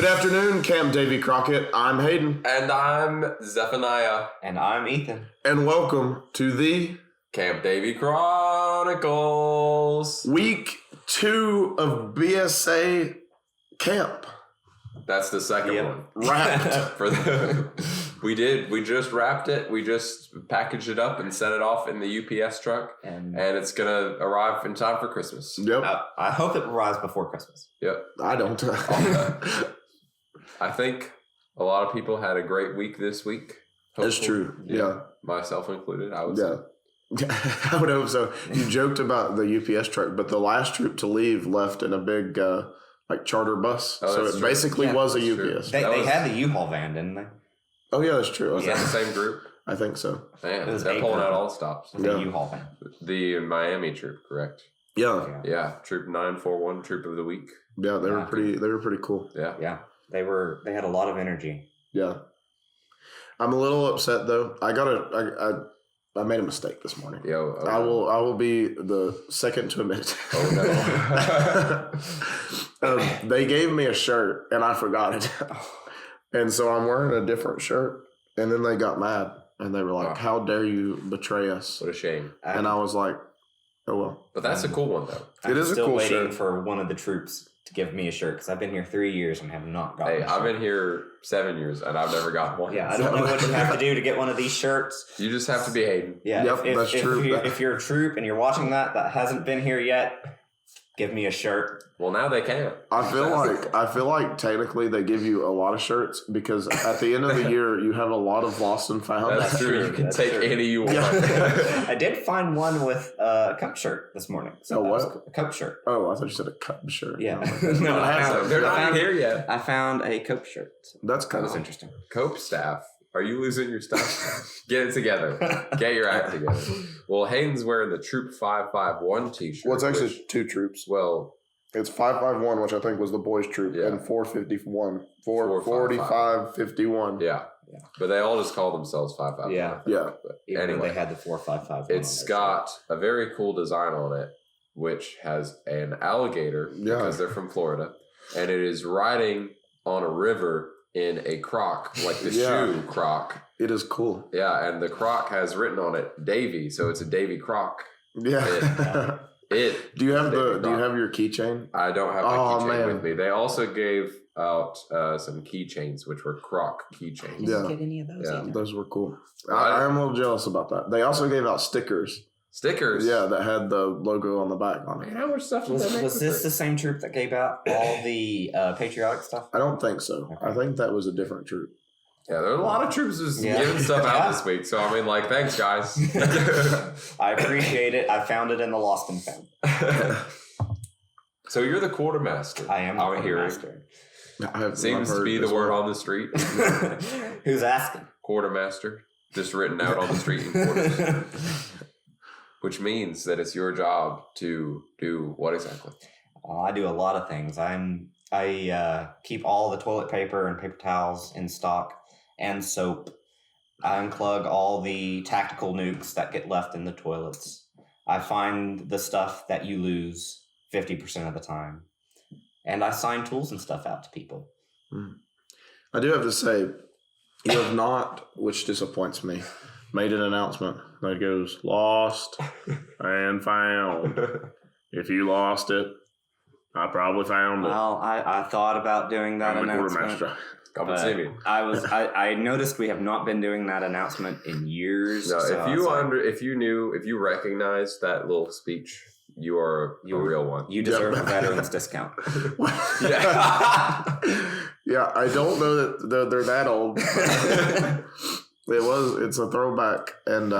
Good afternoon, Camp Davy Crockett. I'm Hayden. And I'm Zephaniah. And I'm Ethan. And welcome to the Camp Davy Chronicles. Week 2 of BSA Camp. That's the second one. Wrapped. We just wrapped it. We just packaged it up and sent it off in the UPS truck. And it's going to arrive in time for Christmas. Yep. I hope it arrives before Christmas. Yep. I don't. I think a lot of people had a great week this week. That's true. Yeah. Myself included, I would say. I would hope so. You joked about the UPS truck, but the last troop to leave left in a big charter bus. So it basically was a UPS. They had the U-Haul van, didn't they? Oh, yeah, that's true. Was that the same group? I think so. Man, they're pulling out all the stops. The U-Haul van. The Miami troop, correct? Yeah. Yeah, troop 941, troop of the week. Yeah, they were pretty cool. Yeah. They had a lot of energy. Yeah. I'm a little upset though. I made a mistake this morning. I will be the second to admit it. Oh no. They gave me a shirt and I forgot it. And so I'm wearing a different shirt. And then they got mad and they were like, "How dare you betray us?" What a shame. And I was like, "Oh well." But that's a cool one though. It is a cool shirt. I'm still waiting for one of the troops to give me a shirt because I've been here 3 years and have not gotten a shirt. I've been here 7 years and I've never gotten one. Yeah, I don't know what you have to do to get one of these shirts. You just have to be Hayden. Yeah, yep, that's true. If you're a troop and you're watching that hasn't been here yet, give me a shirt. Well, now they can. I feel like technically they give you a lot of shirts because at the end of the year you have a lot of lost and found. That's true. You can take any you want. I did find one with a Cope shirt this morning. So what? A Cope shirt. Oh, I thought you said a Cope shirt. Yeah. They're not here yet. I found a Cope shirt. That's kind of interesting. Cope staff. Are you losing your stuff? Get it together. Get your act together. Well, Hayden's wearing the Troop 551 t-shirt. Well, it's actually two troops. Well, it's 551, which I think was the boys' troop, and 451. 4551. Yeah. But they all just call themselves 551. Yeah. But anyway, they had the 455. It's got a very cool design on it, which has an alligator because they're from Florida, and it is riding on a river in a croc, like the shoe croc. It is cool. Yeah, and the croc has written on it Davy, so it's a Davy croc. Yeah. Do you have your keychain? I don't have my keychain with me. They also gave out some keychains, which were croc keychains. I didn't get any of those. Yeah, those were cool. I am a little jealous about that. They also gave out stickers. Stickers? Yeah, that had the logo on the back on it. How much stuff was this the same troop that gave out all the patriotic stuff? I don't think so. Okay. I think that was a different troop. Yeah, there are a lot of troops just giving stuff out this week. So, I mean, thanks, guys. I appreciate it. I found it in the Lost and Found. So, you're the quartermaster. I am the quartermaster. Seems to be the word on the street. Who's asking? Quartermaster. Just written out on the street in quarters. Which means that it's your job to do what exactly? I do a lot of things. I keep all the toilet paper and paper towels in stock and soap. I unplug all the tactical nukes that get left in the toilets. I find the stuff that you lose 50% of the time. And I sign tools and stuff out to people. I do have to say, you have not, which disappoints me, made an announcement that goes, "Lost and found. If you lost it, I probably found it." Well, I thought about doing that announcement. Come and see me. I noticed we have not been doing that announcement in years. No, so if you recognized that little speech, you are a real one. You deserve a veterans discount. Yeah, I don't know that they're that old. It's a throwback, and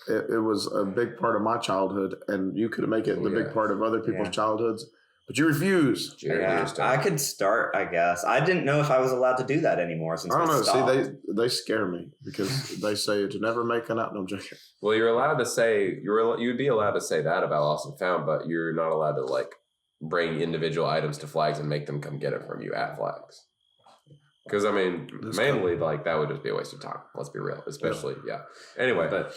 it was a big part of my childhood, and you could make it the big part of other people's childhoods, but you refuse. I could start, I guess. I didn't know if I was allowed to do that anymore since I don't know. stopped. See, they scare me because they say to never make an out. No, I'm joking. Well, you're allowed to say you'd be allowed to say that about Lost and Found, but you're not allowed to bring individual items to flags and make them come get it from you at flags. Because, I mean, mainly, that would just be a waste of time. Let's be real. Especially, Anyway. But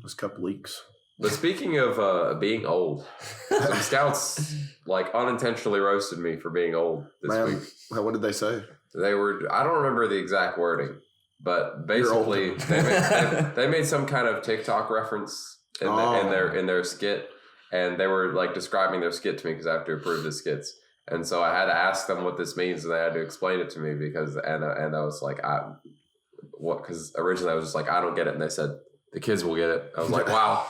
this cup leaks. But speaking of being old, some scouts like unintentionally roasted me for being old this week. What did they say? They were, I don't remember the exact wording, but basically they made some kind of TikTok reference in their skit, and they were like describing their skit to me because I have to approve the skits. And so I had to ask them what this means, and they had to explain it to me because I was like, because originally I was just like, I don't get it, and they said the kids will get it. I was like, wow,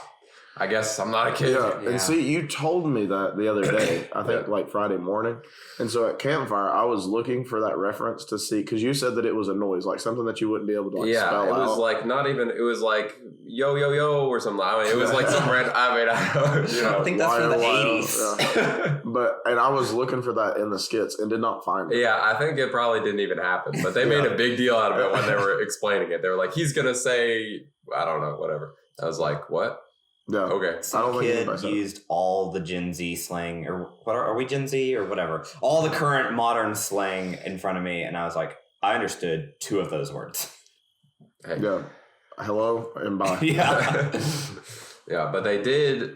I guess I'm not a kid. Yeah. And see, you told me that the other day, I think like Friday morning. And so at campfire, I was looking for that reference to see, because you said that it was a noise, like something that you wouldn't be able to like spell out. Yeah, it was like not even, it was like yo, yo, yo, or something. I mean, it was like some random, I think that's from the 80s. Yeah. And I was looking for that in the skits and did not find it. Yeah, I think it probably didn't even happen, but they made a big deal out of it when they were explaining it. They were like, he's going to say, I don't know, whatever. I was like, what? Yeah. Okay. Some kid used all the Gen Z slang, or what are we, Gen Z or whatever? All the current modern slang in front of me, and I was like, I understood 2 of those words. Hey. Yeah. Hello and bye. Yeah. Yeah, but they did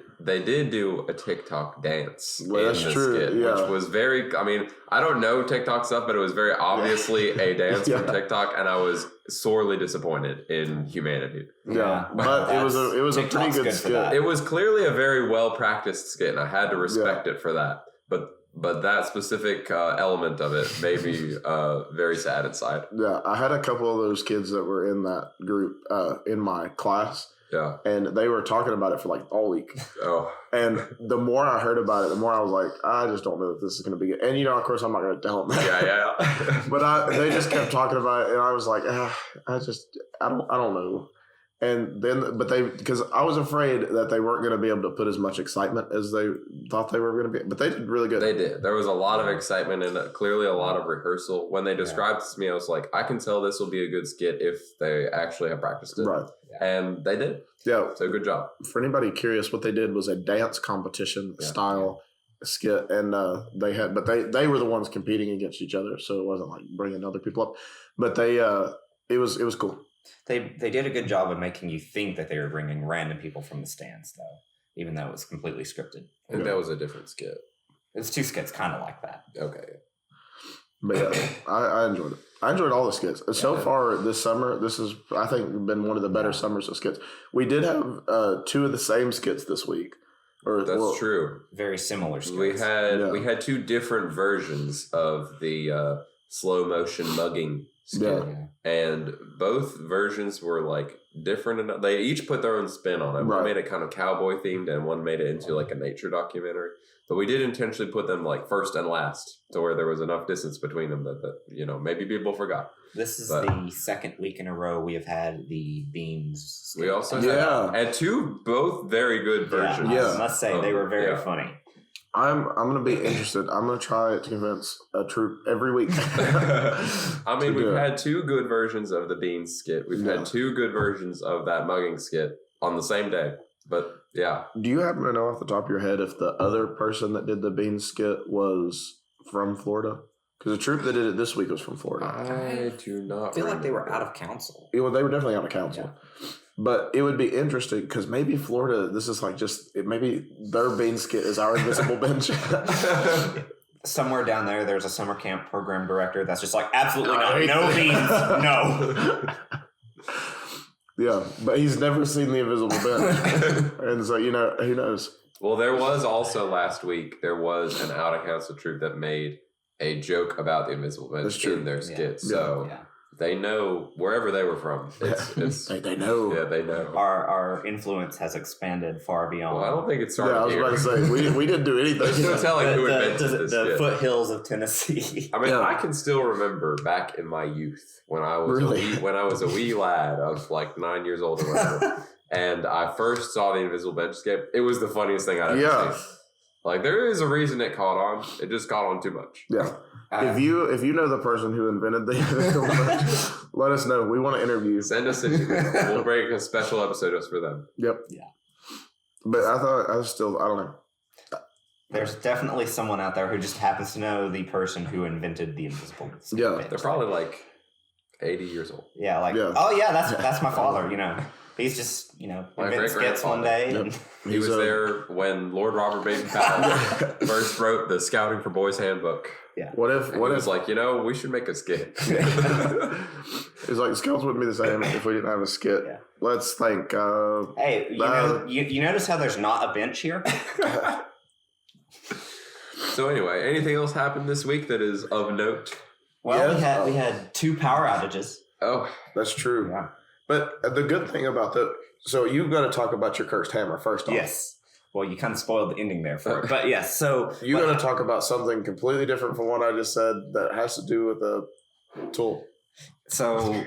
do a TikTok dance in the skit, which was very, I mean, I don't know TikTok stuff, but it was very obviously a dance from TikTok, and I was sorely disappointed in humanity. Yeah, but it was a pretty good skit. It was clearly a very well practiced skit, and I had to respect it for that. But that specific element of it made me very sad inside. Yeah, I had a couple of those kids that were in that group in my class. Yeah. And they were talking about it for like all week. Oh. And the more I heard about it, the more I was like, I just don't know if this is going to be good. And, of course, I'm not going to tell them. Yeah. But they just kept talking about it. And I was like, I don't know. And then, because I was afraid that they weren't going to be able to put as much excitement as they thought they were going to be. But they did really good. They did. There was a lot of excitement and clearly a lot of rehearsal. When they described it to me, I was like, I can tell this will be a good skit if they actually have practiced it. Right. And they did. Yeah. So good job. For anybody curious, what they did was a dance competition style skit. And they were the ones competing against each other. So it wasn't like bringing other people up. But it was cool. They did a good job of making you think that they were bringing random people from the stands, though, even though it was completely scripted. I think that was a different skit. It's 2 skits kind of like that. Okay. But yeah, I enjoyed it. I enjoyed all the skits. So far this summer, this has, I think, been one of the better summers of skits. We did have 2 of the same skits this week. That's true. Very similar skits. We had 2 different versions of the slow motion mugging skit. Yeah. And both versions were like different enough. They each put their own spin on it. One made it kind of cowboy themed and one made it into like a nature documentary. But we did intentionally put them like first and last to where there was enough distance between them that maybe people forgot. This is the second week in a row we have had the Beans skit. We also had 2 both very good versions. I must say they were very funny. I'm going to be interested. I'm going to try to convince a troop every week. I mean, we've had 2 good versions of the Beans skit. We've had 2 good versions of that mugging skit on the same day. But yeah. Do you happen to know off the top of your head if the other person that did the Beans skit was from Florida? Because the troop that did it this week was from Florida. I do not feel like they were out of council. Well, they were definitely out of council. Yeah. But it would be interesting because maybe Florida, this is like maybe their Bean skit is our invisible bench. Somewhere down there's a summer camp program director that's just like, absolutely not. No Beans. No. Yeah, but he's never seen the invisible bench. And so, who knows? Well, there was also last week, there was an out of council troop that made a joke about the invisible bench in their skit. So they know wherever they were from. They know. Yeah, they know. Our influence has expanded far beyond. Well, I don't think it started I was about to say, we didn't do anything. There's no telling who invented this the foothills of Tennessee. I mean, I can still remember back in my youth when I was a wee lad. I was like 9 years old or whatever. And I first saw the invisible bench skit. It was the funniest thing I'd ever seen. Like, there is a reason it caught on. It just caught on too much. Yeah. If you know the person who invented the invisible bench, let us know. We want to interview. Send us in. We'll break a special episode just for them. Yep. Yeah. But I don't know. There's definitely someone out there who just happens to know the person who invented the invisible bench. Yeah. They're probably like 80 years old. Yeah, oh yeah, that's my father, He's just, My inventing skits one great-grandfather. day. Yep. And He was there when Lord Robert Baden-Powell first wrote the Scouting for Boys Handbook. yeah. What if And he was like, we should make a skit. It's like the skills wouldn't be the same if we didn't have a skit. Yeah. Let's think. Hey, you notice how there's not a bench here? So anyway, anything else happened this week that is of note? Well, Yeah. we had 2 power outages. Oh, That's true. Yeah. But the good thing about that, so you've got to talk about your cursed hammer first off. Yes. Well, you kind of spoiled the ending there for it. But yes, so... You got to talk about something completely different from what I just said that has to do with a tool. So,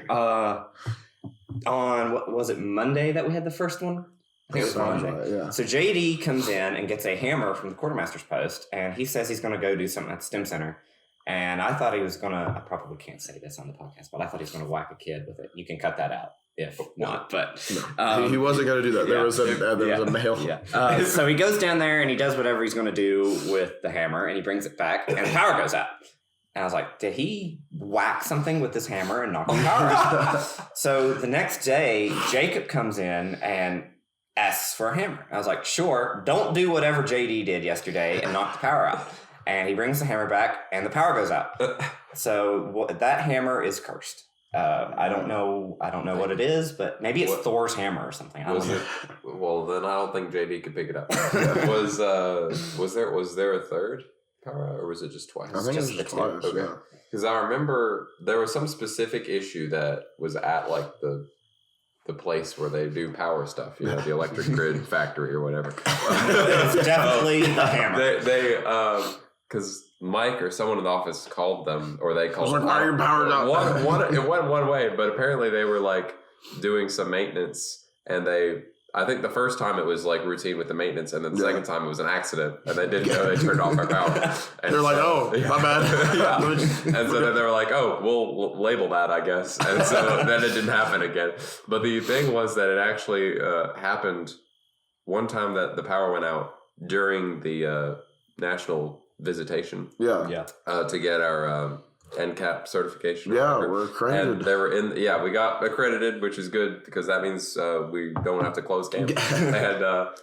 on, what was it, Monday that we had the first one? I think it was Sounds Monday. right, yeah. So JD comes in and gets a hammer from the quartermaster's post, and he says he's going to go do something at the STEM center. And I thought he was going to, I probably can't say this on the podcast, but I thought he was going to whack a kid with it. You can cut that out if not, but... He wasn't going to do that. There was a male. Yeah. So he goes down there and he does whatever he's going to do with the hammer, and he brings it back, and the power goes out. And I was like, did he whack something with this hammer and knock the power out? So the next day, Jacob comes in and asks for a hammer. I was like, sure, don't do whatever JD did yesterday and knock the power out. And he brings the hammer back and the power goes out. So that hammer is cursed. I don't know what it is, but maybe it's Thor's hammer or something. I don't know. Well, then I don't think JD could pick it up. Was there a third power out, or was it just twice? I think it was just twice. Okay. Yeah. Because I remember there was some specific issue that was at like the place where they do power stuff, the electric grid factory or whatever. It's definitely the hammer. They because Mike or someone in the office called them, or they called. I was like, why are your powers out? It went one way, but apparently they were like doing some maintenance, and I think the first time it was like routine with the maintenance, and then the second time it was an accident, and they didn't know they turned off our power. And they're like, oh, my bad. Yeah. And so then they were like, oh, we'll label that, I guess. And so then it didn't happen again. But the thing was that it actually happened one time that the power went out during the national visitation. Yeah. To get our NCAP certification. Yeah, we're accredited. And they were we got accredited, which is good because that means we don't have to close camp. And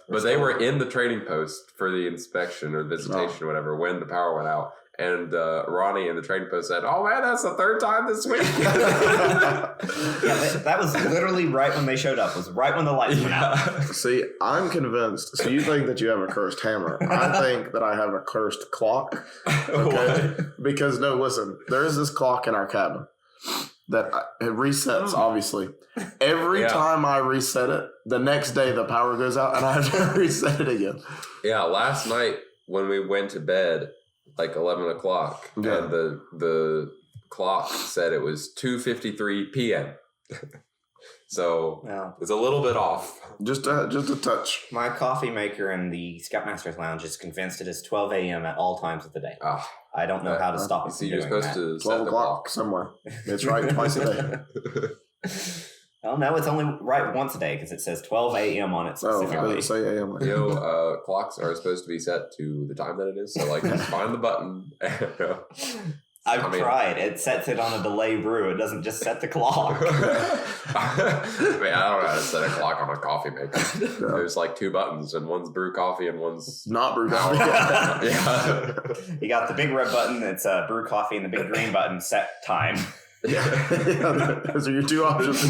but they were in the trading post for the inspection or visitation or whatever when the power went out. And Ronnie in the trading post said, "Oh man, that's the third time this week." That was literally right when they showed up. Was right when the lights went out. See, I'm convinced. So you think that you have a cursed hammer? I think that I have a cursed clock. Okay, because no, listen. There is this clock in our cabin that it resets. Obviously, every time I reset it, the next day the power goes out, and I have to reset it again. Yeah, last night when we went to bed. Like 11 o'clock, and the clock said it was 2:53 p.m. So it's a little bit off. Just a touch. My coffee maker in the Scoutmaster's Lounge is convinced it is 12 a.m. at all times of the day. I don't know how to stop it from you're doing supposed that. to 12 set o'clock somewhere. It's right twice a day. Well, no, it's only right once a day because it says 12 a.m. on it specifically. Oh, it doesn't say a.m. Clocks are supposed to be set to the time that it is. So, like, just find the button. I've tried. It sets it on a delay brew. It doesn't just set the clock. I mean, I don't know how to set a clock on a coffee maker. Yeah. There's like 2 buttons, and one's brew coffee and one's not brew coffee. Yeah. You got the big red button that's brew coffee, and the big green button set time. Yeah, those are your 2 options.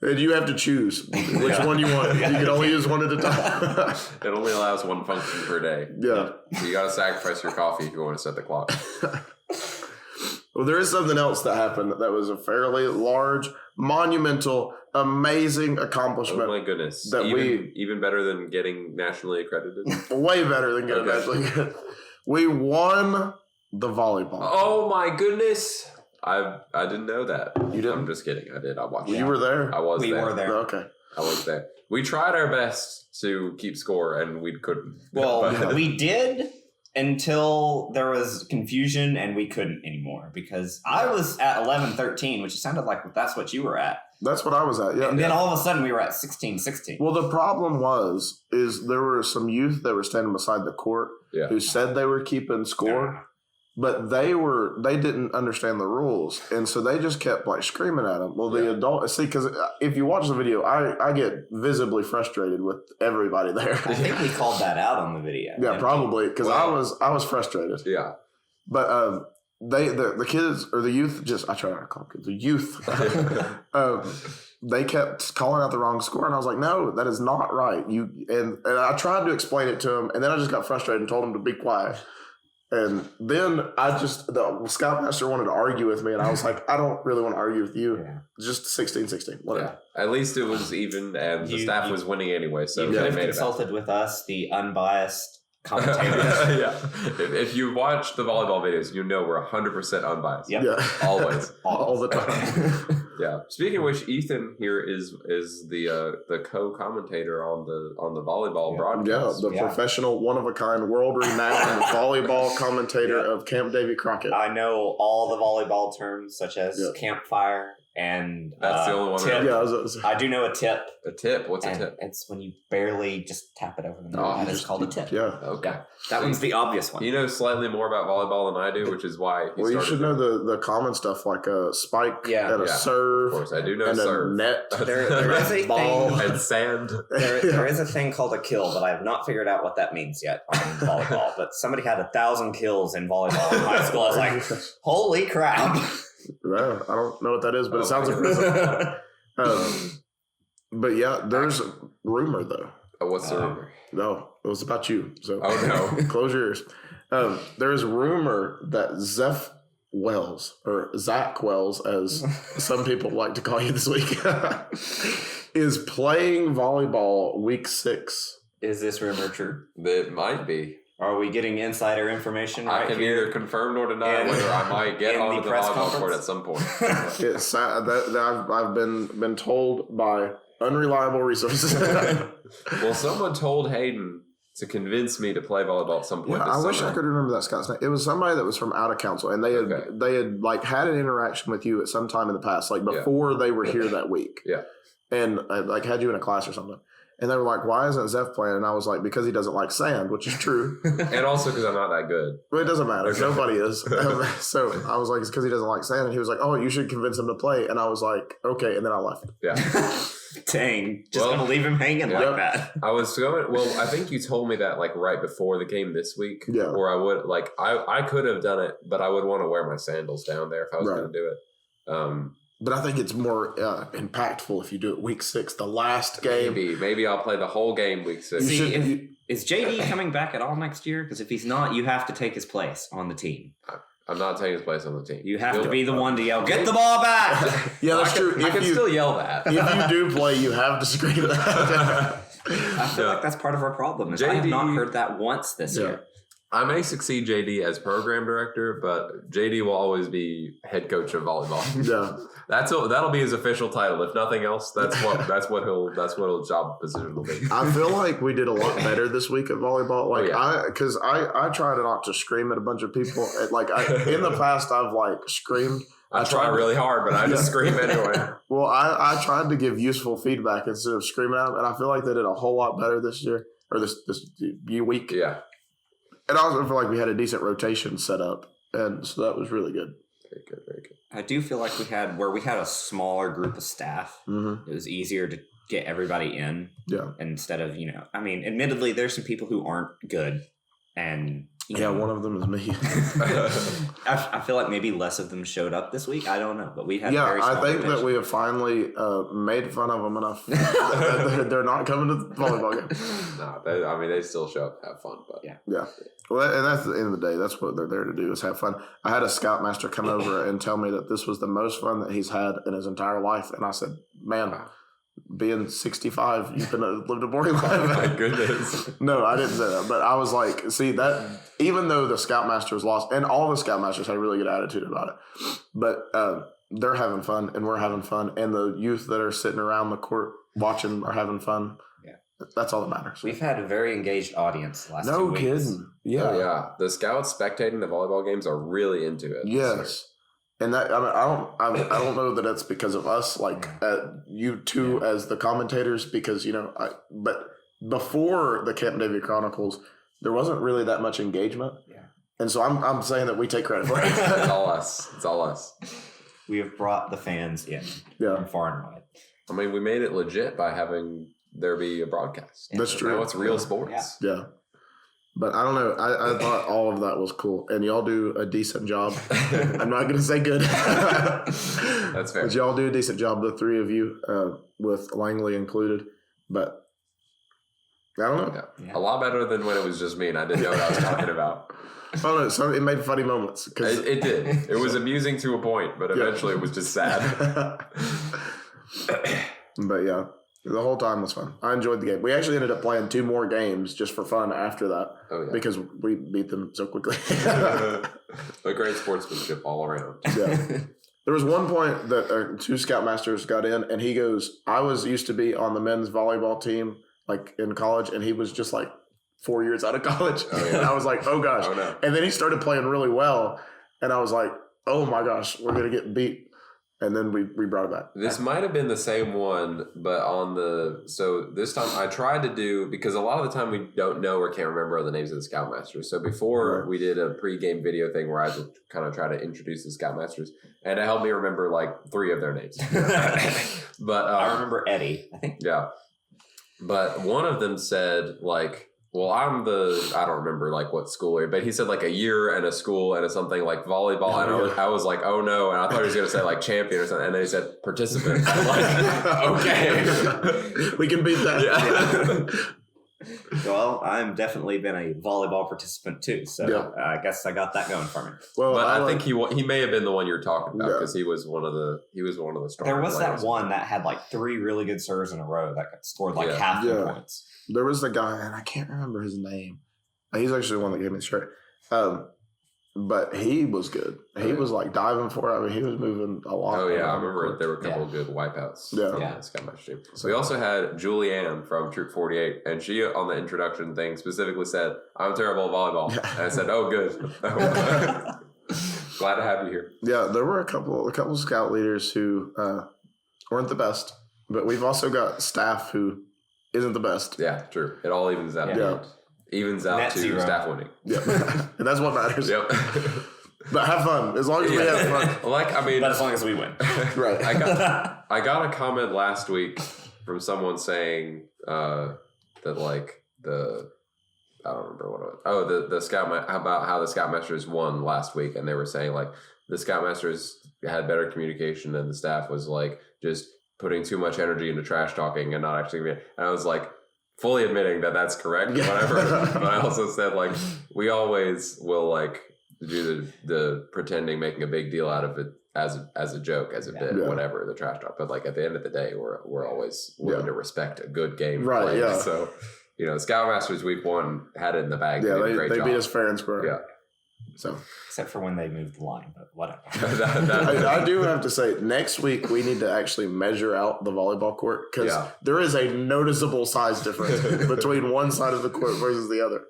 And you have to choose which one you want. You can only use one at a time. It only allows 1 function per day. Yeah. So you got to sacrifice your coffee if you want to set the clock. Well, there is something else that happened that was a fairly large, monumental, amazing accomplishment. Oh my goodness. That even better than getting nationally accredited? Way better than getting nationally accredited. We won the volleyball. Oh my goodness. I didn't know that. You didn't? I'm just kidding. I did. I watched. You were there? I was there. We were there. Okay. I was there. We tried our best to keep score, and we couldn't. Well, we did until there was confusion, and we couldn't anymore because I was at 11-13, which sounded like that's what you were at. That's what I was at, yeah. And then all of a sudden, we were at 16-16. Well, the problem is there were some youth that were standing beside the court who said they were keeping score. But they didn't understand the rules, and so they just kept like screaming at him. Well, the adult, because if you watch the video, I get visibly frustrated with everybody there. I think we called that out on the video. Yeah, probably because I was frustrated. Yeah, but the kids or the youth I try not to call them kids, the youth. They kept calling out the wrong score, and I was like, no, that is not right. And I tried to explain it to them, and then I just got frustrated and told them to be quiet. And then the Scoutmaster wanted to argue with me, and I was like, I don't really want to argue with you. Yeah. Just 16-16, whatever. Yeah. At least it was even, and the staff was winning anyway. So you they could have made consulted with us, the unbiased commentators. Yeah. If you watch the volleyball videos, you know we're 100% unbiased. Yep. Yeah. Always. All the time. Yeah. Speaking of which, Ethan here is the co-commentator on the volleyball broadcast. Yeah, the professional, one-of-a-kind, world-renowned volleyball commentator of Camp Davy Crockett. I know all the volleyball terms, such as campfire and that's the only one. Tip. Yeah, I do know a tip. A tip? What's a tip? It's when you barely just tap it over the net. That is called a tip. Yeah. Okay. Yeah. That one's the obvious one. You know slightly more about volleyball than I do, which is why you should know the common stuff like a spike and a serve. Of course, I do know and serve. A net. There is a ball thing, and sand. There is a thing called a kill, but I have not figured out what that means yet on volleyball. But somebody had 1,000 kills in volleyball in high school. I was like, holy crap. Yeah, I don't know what that is, but it sounds impressive. But yeah, there's a rumor though. What's the rumor? No, it was about you. So no, close your ears. There's a rumor that Zeph Wells, or Zach Wells, as some people like to call you this week, is playing volleyball week 6. Is this rumor true? It might be. Are we getting insider information right I can here? either confirm or deny whether I might get on the volleyball court at some point. It's that I've been told by unreliable resources. Well, someone told Hayden to convince me to play volleyball at some point. Yeah, I wish I could remember that Scott's name. It was somebody that was from out of council, and they had like had an interaction with you at some time in the past, like before they were here that week. Yeah, and like had you in a class or something. And they were like, why isn't Zeph playing? And I was like, because he doesn't like sand, which is true. And also because I'm not that good. But it doesn't matter. Nobody is. So I was like, it's because he doesn't like sand. And he was like, oh, you should convince him to play. And I was like, okay. And then I left. Yeah. Dang. Just going to leave him hanging like that. I was going, well, I think you told me that like right before the game this week. Yeah. Or I would, like, I could have done it, but I would want to wear my sandals down there if I was going to do it. But I think it's more impactful if you do it week 6, the last game. Maybe I'll play the whole game week 6. Is JD coming back at all next year? Because if he's not, you have to take his place on the team. I'm not taking his place on the team. You have to be the one to yell, get the ball back! Yeah, that's true. I can still yell that. If you do play, you have to scream that. I feel like that's part of our problem. I have not heard that once this year. I may succeed JD as program director, but JD will always be head coach of volleyball. Yeah, that'll be his official title. If nothing else, that's what his job position will be. I feel like we did a lot better this week at volleyball. Like I try not to scream at a bunch of people. Like in the past, I've like screamed. I try really hard, but I just scream anyway. Well, I tried to give useful feedback instead of screaming at them, and I feel like they did a whole lot better this year or this week. Yeah. And I also feel like we had a decent rotation set up, and so that was really good. Very good, very good. I do feel like we had a smaller group of staff. Mm-hmm. It was easier to get everybody in. Yeah. Instead of, admittedly, there's some people who aren't good, and one of them is me. I feel like maybe less of them showed up this week. I don't know, but we had. Yeah, I think that we have finally made fun of them enough. They're not coming to the volleyball game. No, they still show up, have fun, but yeah. Well, and that's the end of the day. That's what they're there to do, is have fun. I had a scoutmaster come over and tell me that this was the most fun that he's had in his entire life, and I said, "Man, being 65, you've lived a boring life." My goodness. No, I didn't say that, but I was like, see that even though the scoutmasters lost, and all the scoutmasters had a really good attitude about it, but they're having fun, and we're having fun, and the youth that are sitting around the court watching are having fun. That's all that matters. We've had a very engaged audience the last 2 weeks. No kidding. Yeah. Oh, yeah. The scouts spectating the volleyball games are really into it. Yes. And that I don't know that that's because of us, like you two as the commentators, because but before the Camp Davy Chronicles, there wasn't really that much engagement. Yeah. And so I'm saying that we take credit for it. It's all us. It's all us. We have brought the fans in from far and wide. I mean, we made it legit by having there be a broadcast. That's true. Now it's real sports. Yeah. But I don't know. I thought all of that was cool. And y'all do a decent job. I'm not going to say good. That's fair. But y'all do a decent job, the three of you, with Langley included. But I don't know. Yeah. A lot better than when it was just me and I didn't know what I was talking about. I don't know. So it made funny moments. It did. It was amusing to a point, but eventually it was just sad. But yeah. The whole time was fun. I enjoyed the game. We actually ended up playing 2 more games just for fun after that because we beat them so quickly. But great sportsmanship all around. Yeah. There was one point that 2 Scoutmasters got in, and he goes, I used to be on the men's volleyball team like in college, and he was just like 4 years out of college. Oh, yeah. And I was like, oh gosh. Oh, no. And then he started playing really well, and I was like, oh my gosh, we're going to get beat. And then we brought it back. This might have been the same one, but so this time I tried to do, because a lot of the time we don't know or can't remember the names of the Scoutmasters. So before we did a pre-game video thing where I would kind of try to introduce the Scoutmasters, and it helped me remember like 3 of their names. But I remember Eddie, I think. Yeah. But one of them said like, well, I don't remember like what school, but he said like a year and a school and a something like volleyball. And I was like, oh no. And I thought he was going to say like champion or something. And then he said participant. I'm like, okay. We can beat that. Yeah. Well, I've definitely been a volleyball participant too. So I guess I got that going for me. Well, but I think he may have been the one you're talking about because he was one of the strong. There was that one that had like 3 really good serves in a row that scored like half the points. There was the guy, and I can't remember his name. He's actually the one that gave me the straight. But he was good. He was like diving for it. I mean, he was moving a lot. Oh, yeah. I remember there were a couple of good wipeouts. Yeah. So we also had Julianne from Troop 48, and she, on the introduction thing, specifically said, I'm terrible at volleyball. And I said, oh, good. Glad to have you here. Yeah, there were a couple scout leaders who weren't the best, but we've also got staff who isn't the best. Yeah, true. It all evens out. Yeah. Evens out to staff winning. Yeah. And that's what matters. Yep. But have fun. As long as we have fun. But as long as we win. Right. I got a comment last week from someone saying that like I don't remember what it was. Oh, the about how the Scoutmasters won last week, and they were saying like the Scoutmasters had better communication and the staff was like just putting too much energy into trash talking and not actually. And I was like, fully admitting that that's correct, whatever. But I also said like we always will like do the pretending, making a big deal out of it as a joke, as a bit, whatever the trash talk. But like at the end of the day, we're always willing to respect a good game played. Yeah. So Scoutmasters week 1 had it in the bag. Yeah, they beat us fair and square. Yeah. So except for when they moved the line, but whatever. I do have to say, next week we need to actually measure out the volleyball court because there is a noticeable size difference between one side of the court versus the other.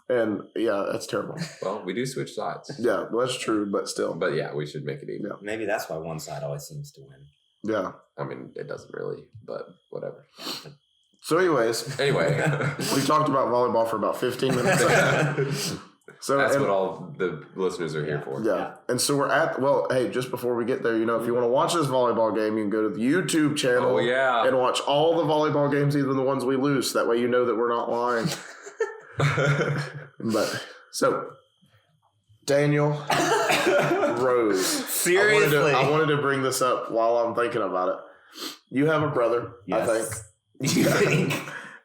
And that's terrible. Well, we do switch sides. Yeah, well, that's true, but still. But we should make it even. Yeah. Maybe that's why one side always seems to win. Yeah. I mean, it doesn't really, but whatever. So anyway, we talked about volleyball for about 15 minutes. So that's what all the listeners are here for. Yeah. And so we're hey, just before we get there, if you want to watch this volleyball game, you can go to the YouTube channel and watch all the volleyball games, even the ones we lose. That way you know that we're not lying. But so Daniel Rose. Seriously. I wanted to bring this up while I'm thinking about it. You have a brother, I think.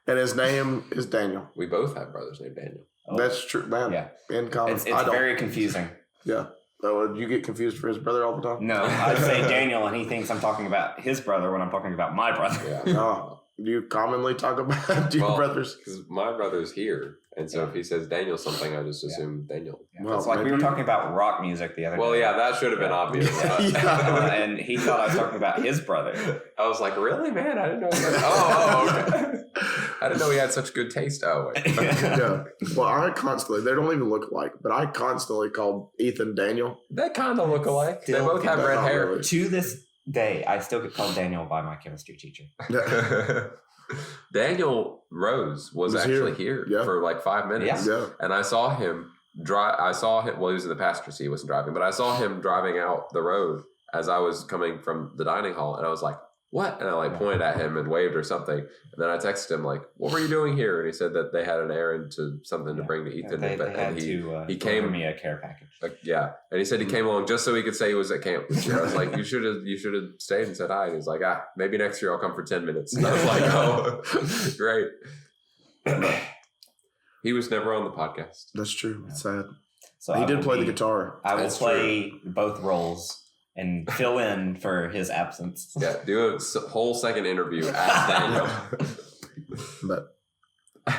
And his name is Daniel. We both have brothers named Daniel. Oh. That's true, man. Yeah. In common. It's very confusing. Yeah. Oh, you get confused for his brother all the time? No, I say Daniel and he thinks I'm talking about his brother when I'm talking about my brother. Yeah. No. Do you commonly talk about your brothers? Because my brother's here. And so if he says Daniel something, I just assume Daniel. Yeah. Well, it's like we were talking about rock music the other day. Well, yeah, that should have been obvious. And he thought I was talking about his brother. I was like, really, man? I didn't know. Okay. I didn't know he had such good taste. Oh, wait. Yeah. Well, they don't even look alike, but I constantly called Ethan Daniel. They kind of look alike. They both have red hair. Really. To this day, I still get called Daniel by my chemistry teacher. Daniel Rose was actually here for like 5 minutes. Yeah. And I saw him I saw him. Well, he was in the passenger seat. He wasn't driving, but I saw him driving out the road as I was coming from the dining hall, and I was like, "What?" And I like pointed at him and waved or something. And then I texted him like, "What were you doing here?" And he said that they had an errend to something to bring to Ethan. They had he came me a care package. And he said he came along just so he could say he was at camp this year. I was like, "You should have stayed and said hi." And he's like, maybe next year I'll come for 10 minutes. And I was like, "Oh, great." He was never on the podcast. That's true. It's sad. So he did play the guitar. I will play both roles and fill in for his absence. Yeah, do a whole second interview as Daniel. But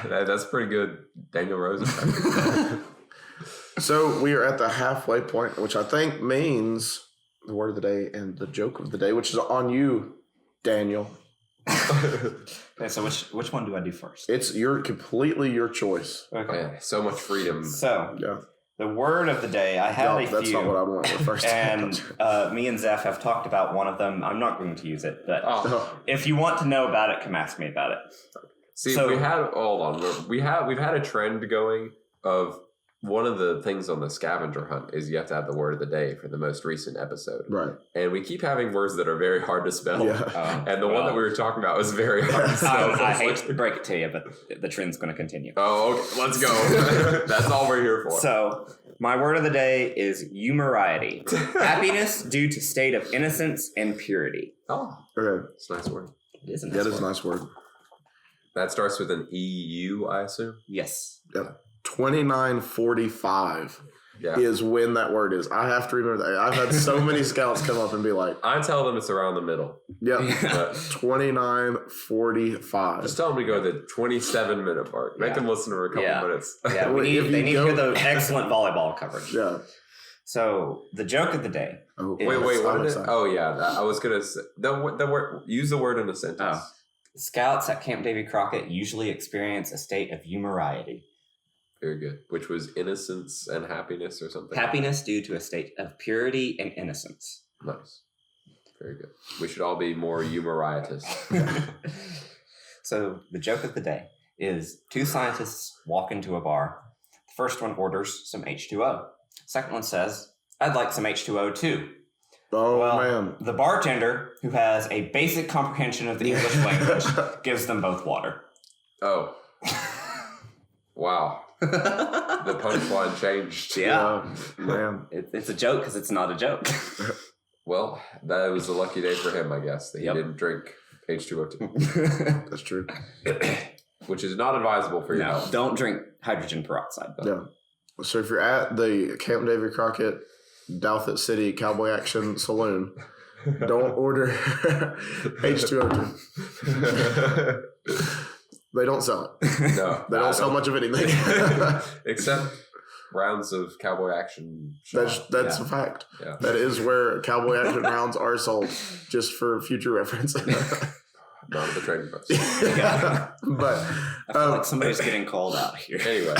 that's pretty good, Daniel Rosen. So we are at the halfway point, which I think means the word of the day and the joke of the day, which is on you, Daniel. Okay, so which one do I do first? It's completely your choice. Okay. Man, so much freedom. So Yeah. the word of the day, I have a few. That's not what I want for first. And me and Zeph have talked about one of them. I'm not going to use it, but Oh. if you want to know about it, come ask me about it. See, So- we've had a trend going of one of the things on the scavenger hunt is you have to have the word of the day for the most recent episode. Right. And we keep having words that are very hard to spell. Yeah. And the one that we were talking about was very hard to spell. I hate to break it to you, but the trend's going to continue. Oh, okay. Let's go. That's all we're here for. So, my word of the day is humoriety. Happiness due to state of innocence and purity. Oh, Okay. it's a nice word. It is a nice That is word. a nice word. That starts with an EU, I assume. Yes. Yep. 2945 Yeah. is when that word is. I have to remember that. I've had so many scouts come up and be like, I tell them it's around the middle. yeah, But 2945. just tell them to go to the 27-minute mark. Make them listen for a couple minutes. Yeah, Well, if they you need to hear the excellent volleyball coverage. Yeah. So, the joke of the day. Oh, Wait, what I'm did it? excited. Oh, yeah. I was going to say, the word, use the word in a sentence. Oh. Scouts at Camp Davy Crockett usually experience a state of humoriety. Very good. Which was innocence and happiness or something. Happiness due to a state of purity and innocence. Nice. Very good. We should all be more humoritis. So, the joke of the day is two scientists walk into a bar. The first one orders some H2O. Second one says, "I'd like some H2O too." Oh, Well, man. the bartender, who has a basic comprehension of the English language, gives them both water. Oh. Wow. The punchline changed. Yeah. Man. It's a joke because it's not a joke. Well, that was a lucky day for him, I guess, that he Yep. didn't drink H2O2, That's true. which is not advisable for your No, health. don't drink hydrogen peroxide. Yeah. So if you're at the Camp Davy Crockett Douthit City Cowboy Action Saloon, don't order H2O2. They don't sell it. No. They don't sell much of anything. Except rounds of cowboy action. That's a fact. Yeah. That is where cowboy action rounds are sold, just for future reference. Not at the trading post. But I feel like somebody's getting called out here. Anyway.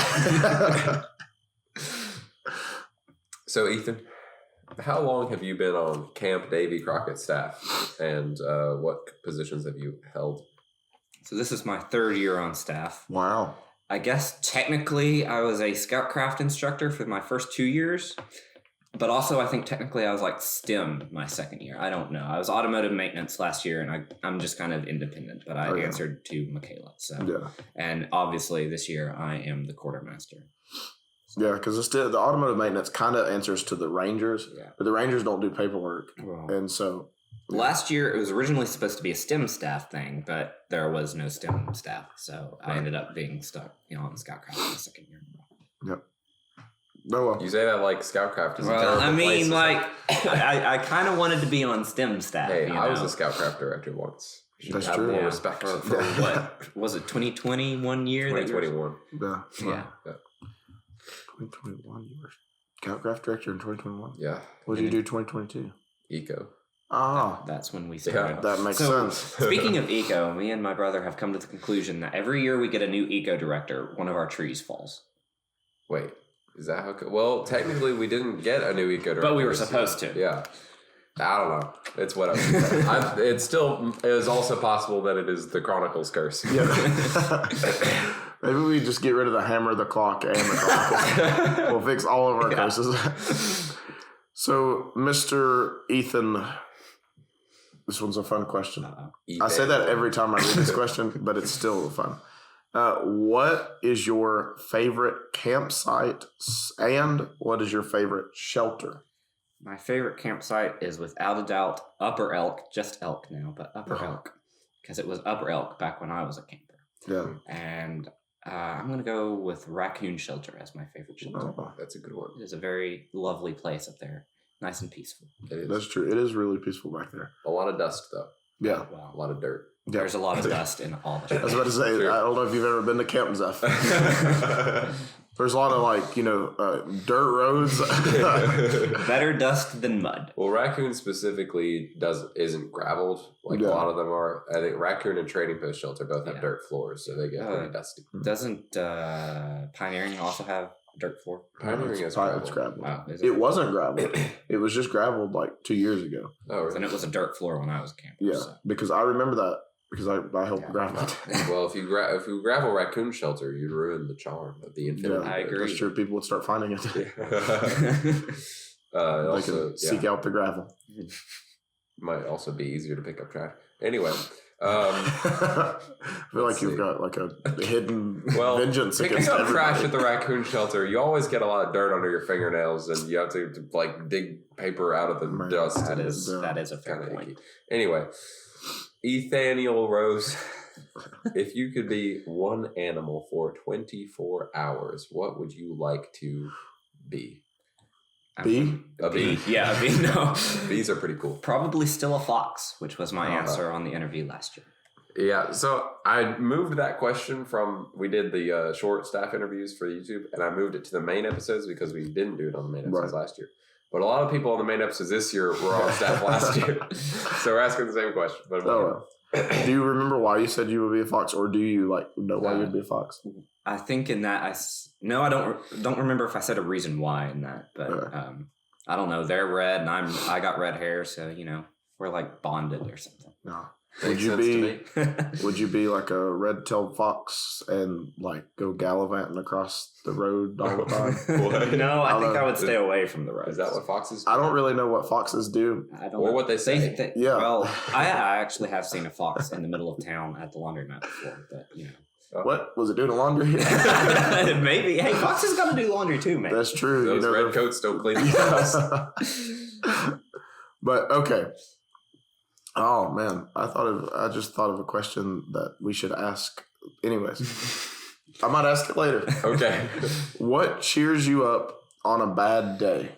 So, Ethan, how long have you been on Camp Davy Crockett staff, and what positions have you held? So this is my third year on staff. wow. I guess technically I was a Scoutcraft instructor for my first 2 years, but also I think technically I was like STEM my second year. I don't know. I was automotive maintenance last year, and I'm just kind of independent, but I answered to Michaela. So Yeah. and obviously this year I am the quartermaster. Yeah, because the automotive maintenance kind of answers to the Rangers, Yeah. but the Rangers don't do paperwork. Well, And so, last year it was originally supposed to be a STEM staff thing, but there was no STEM staff, so I ended up being stuck, on Scoutcraft the second year. no, well. You say that like Scoutcraft is a Well, terrible I mean, place. I kind of wanted to be on STEM staff. Hey, you I was know? a Scoutcraft director once. You should That's have true. more Yeah. respect. For what was it? 2020 1 year? that you were- 2021. Yeah. Yeah. 2021, you were Scoutcraft director in 2021. Yeah. What did you do 2022? Eco. Ah, That's when we started. that makes So, sense. Speaking of eco, me and my brother have come to the conclusion that every year we get a new eco director, one of our trees falls. Wait, is that how? Well, technically, we didn't get a new eco director, But we were this year. supposed to. Yeah. I don't know. It's whatever. It is also possible that it is the Chronicles curse. Yeah. Maybe we just get rid of the hammer, the clock, and the clock. We'll fix all of our curses. So, Mr. Ethan, this one's a fun question. I say that every time I read this question, but it's still fun. What is your favorite campsite and what is your favorite shelter? My favorite campsite is without a doubt Upper Elk, just Elk now, but Upper Elk, because it was Upper Elk back when I was a camper. Yeah. And I'm going to go with Raccoon Shelter as my favorite shelter. Oh, that's a good one. It is a very lovely place up there. Nice and peaceful. That's true. It is really peaceful back there. A lot of dust, though. Yeah. Wow. A lot of dirt. There's a lot of dust in all the I was about to say, Sure. I don't know if you've ever been to Camp Zeph. There's a lot of dirt roads. Better dust than mud. Well, Raccoon specifically isn't graveled like a lot of them are. I think Raccoon and Trading Post Shelter both have dirt floors, so they get pretty dusty. Doesn't Pioneering also have dirt floor? Pioneering it's is gravel. Wow, It wasn't gravel. It was just graveled like 2 years ago. Oh, really? And it was a dirt floor when I was camping. Yeah, So. because I remember that because I helped gravel it. Well, if you gravel Raccoon Shelter, you'd ruin the charm of the infinite. I agree. That's true. People would start finding it. They also can seek out the gravel. might also be easier to pick up trash. Anyway, I feel like you've got like a hidden vengeance picking against up everybody. trash at the Raccoon Shelter, you always get a lot of dirt under your fingernails, and you have to like dig paper out of the dust. That is a fair point. Icky. Anyway, Ethaniel Rose, if you could be one animal for 24 hours, what would you like to be? Bee? A bee. Yeah, a bee. No. Bees are pretty cool. Probably still a fox, which was my answer on the interview last year. Yeah, so I moved that question from, we did the short staff interviews for YouTube, and I moved it to the main episodes because we didn't do it on the main episodes last year. But a lot of people on the main episodes this year were on staff last year. So we're asking the same question. But do you remember why you said you would be a fox, or do you know why you'd be a fox? I think in that I don't remember if I said a reason why in that, but I don't know. They're red and I got red hair, so we're like bonded or something. No. Would you be like a red-tailed fox and like go gallivanting across the road all the time? No, I think I would stay away from the road. Is that what foxes do? I don't really know what foxes do. I don't or know. what they say. Yeah. Well, I actually have seen a fox in the middle of town at the laundromat before, but What was it doing laundry? Maybe. Hey, foxes gotta do laundry too, man. That's true. Those red coats don't clean themselves. But okay. Oh man, I just thought of a question that we should ask. Anyways, I might ask it later. Okay. What cheers you up on a bad day?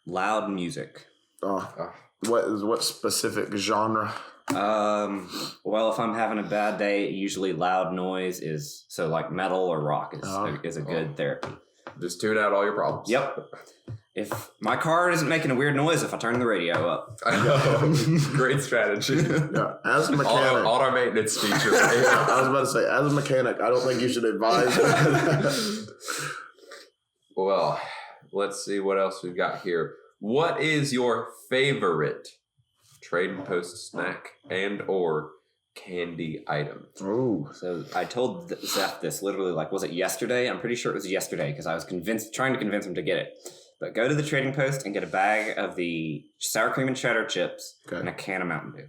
Loud music. What specific genre? Well, if I'm having a bad day, usually loud noise is so like metal or rock is a good therapy. Just tune out all your problems. Yep. If my car isn't making a weird noise, if I turn the radio up. I know. Great strategy. Yeah. As a mechanic, auto maintenance feature. I was about to say, as a mechanic, I don't think you should advise. Well, let's see what else we've got here. What is your favorite Trading Post snack and or candy item? Oh, So I told Zeph this literally, was it yesterday? I'm pretty sure it was yesterday because I was trying to convince him to get it. But go to the Trading Post and get a bag of the sour cream and cheddar chips and a can of Mountain Dew.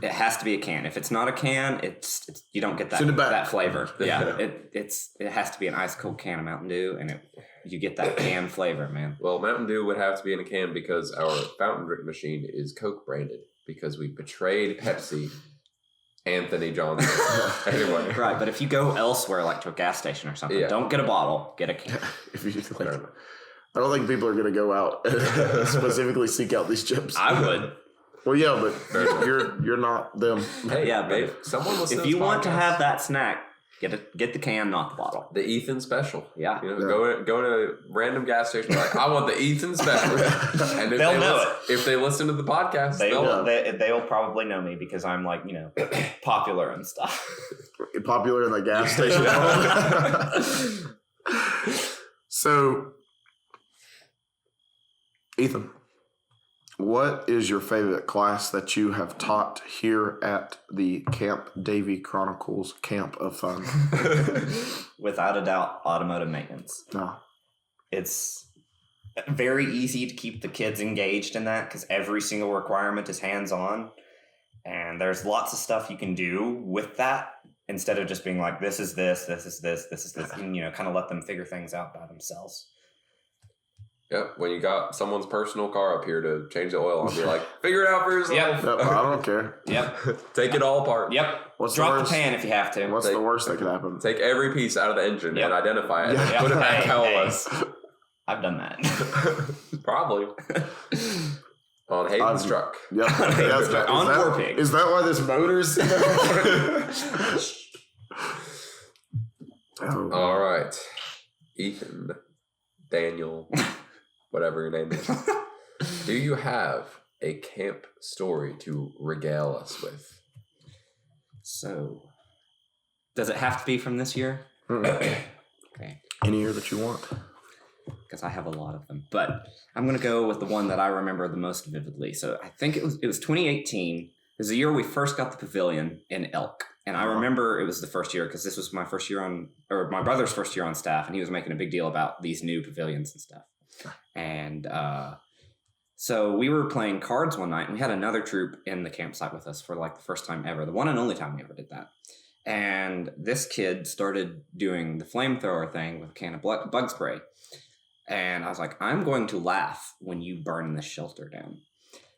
It has to be a can. If it's not a can, it's you don't get that flavor. Yeah, it has to be an ice cold can of Mountain Dew, and you get that can flavor, man. Well, Mountain Dew would have to be in a can because our fountain drink machine is Coke branded because we betrayed Pepsi. Anthony Johnson. Anyway. Right, but if you go elsewhere, like to a gas station or something, don't get a bottle, get a can. I don't think people are going to go out and specifically seek out these chips. I would. Well, yeah, but you're not them. Hey, yeah, babe, someone listen if you want to have that snack, get the can, not the bottle. The Ethan special. Yeah. Go to a random gas station like, I want the Ethan special. And if they'll know if they listen to the podcast, they'll probably know me because I'm popular and stuff. Popular in the gas station. So, Ethan, What is your favorite class that you have taught here at the Camp Davy Chronicles Camp of Fun? Without a doubt, automotive maintenance. No. It's very easy to keep the kids engaged in that because every single requirement is hands-on. And there's lots of stuff you can do with that instead of just being like, this is this, this is this, this is this, and, kind of let them figure things out by themselves. Yep, when you got someone's personal car up here to change the oil on, be like, figure it out for yourself. Yep, I don't care. Yep. Take it all apart. Yep. What's Drop the worst? the pan if you have to. What's the worst that could happen? Take every piece out of the engine and identify it, and Yeah. put it back how it Hey. was. I've done that. Probably. On Hayden's truck. Yep. On War Pig. Is that why this motor's... Oh. All right. Ethan, Daniel, whatever your name is. Do you have a camp story to regale us with? So, does it have to be from this year? Mm. Okay. Any year that you want. Because I have a lot of them. But I'm going to go with the one that I remember the most vividly. So I think it was 2018. It was the year we first got the pavilion in Elk. And I remember it was the first year because this was my first year or my brother's first year on staff. And he was making a big deal about these new pavilions and stuff. And so we were playing cards one night and we had another troop in the campsite with us for like the first time ever. The one and only time we ever did that. And this kid started doing the flamethrower thing with a can of bug spray. And I was like, I'm going to laugh when you burn this shelter down.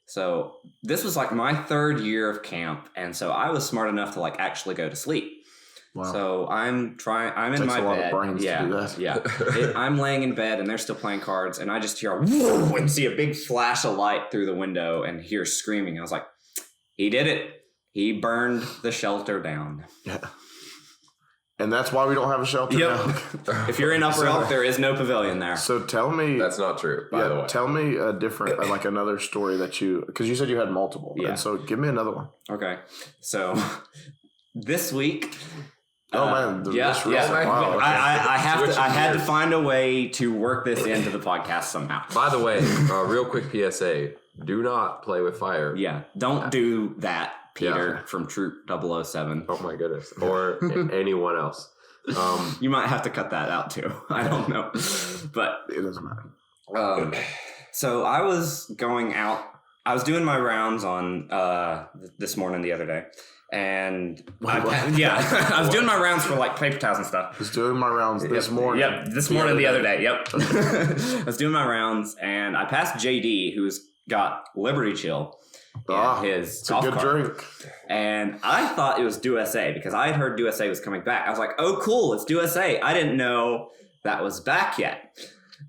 So this was like my third year of camp. And so I was smart enough to like actually go to sleep. Wow. So I'm in Takes my a lot bed. of brains to do that. Yeah. I'm laying in bed and they're still playing cards. And I just hear whoa, and see a big flash of light through the window and hear screaming. I was like, he did it. He burned the shelter down. Yeah. And that's why we don't have a shelter now. If you're in Upper Elk, there is no pavilion there. So tell me... That's not true, by the way. Tell me a different, like another story that you... Because you said you had multiple. Yeah. And so give me another one. Okay. So this week... Oh, man. Yeah. Wow, okay. I had to gears. find a way to work this into the podcast somehow. By the way, real quick PSA, do not play with fire. Yeah. Don't do that, Peter, Yeah. from Troop 007. Oh my goodness. Or anyone else. You might have to cut that out too. I don't know. But It doesn't matter. so I was going out. I was doing my rounds on this morning the other day. And I was doing my rounds for like paper towels and stuff. I was doing my rounds this morning. Yep, this morning the other day. Yep. I was doing my rounds and I passed JD, who's got Liberty Chill in his It's a golf good cart. drink. And I thought it was Do SA because I had heard Do SA was coming back. I was like, oh, cool, it's Do SA. I didn't know that was back yet.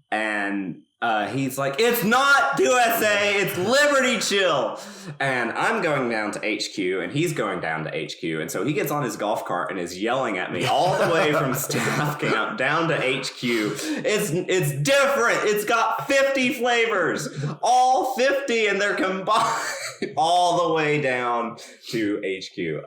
And he's like, it's not Do SA, it's Liberty Chill. And I'm going down to HQ and he's going down to HQ. And so he gets on his golf cart and is yelling at me all the way from staff camp down to HQ. It's different. It's got 50 flavors, all 50, and they're combined all the way down to HQ.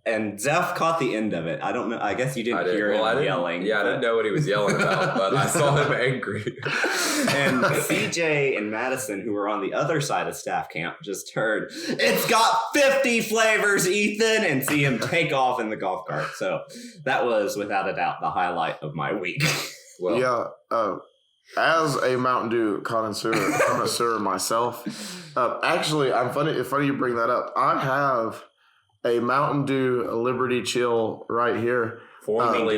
And Zeph caught the end of it. I don't know. I guess you didn't hear him yelling. Yeah, I didn't know what he was yelling about, but I saw him angry. And CJ and Madison, who were on the other side of staff camp, just heard, it's got 50 flavors, Ethan, and see him take off in the golf cart. So that was, without a doubt, the highlight of my week. Well, Yeah. As a Mountain Dew connoisseur myself, actually, it's funny you bring that up. I have a Mountain Dew Liberty Chill right here. formerly